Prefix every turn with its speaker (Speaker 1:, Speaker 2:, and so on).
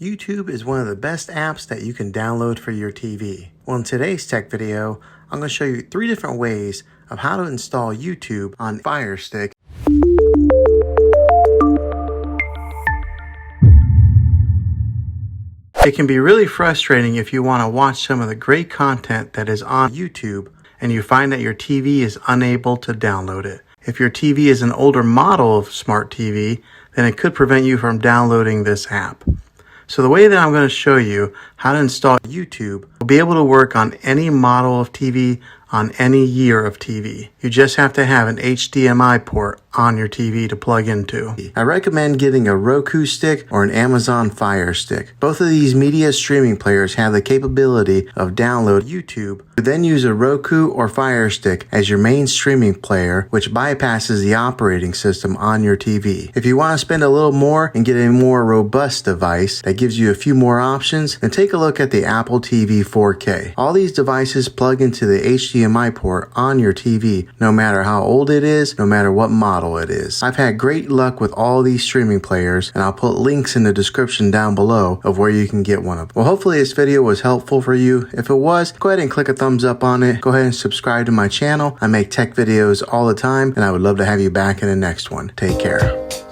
Speaker 1: YouTube is one of the best apps that you can download for your TV. Well, in today's tech video, I'm going to show you 3 different ways of how to install YouTube on FIRESTICK. It can be really frustrating if you want to watch some of the great content that is on YouTube and you find that your TV is unable to download it. If your TV is an older model of smart TV, then it could prevent you from downloading this app. So the way that I'm going to show you how to install YouTube will be able to work on any model of TV on any year of TV. You just have to have an HDMI port on your TV to plug into. I recommend getting a Roku stick or an Amazon Fire Stick. Both of these media streaming players have the capability of download YouTube. You then use a Roku or Fire Stick as your main streaming player, which bypasses the operating system on your TV. If you want to spend a little more and get a more robust device that gives you a few more options, then take a look at the Apple TV 4K. All these devices plug into the HDMI port on your TV, no matter how old it is, no matter what model it is. I've had great luck with all these streaming players, and I'll put links in the description down below of where you can get one of them. Well, hopefully this video was helpful for you. If it was, go ahead and click a thumbs up on it. Go ahead and subscribe to my channel. I make tech videos all the time, and I would love to have you back in the next one. Take care.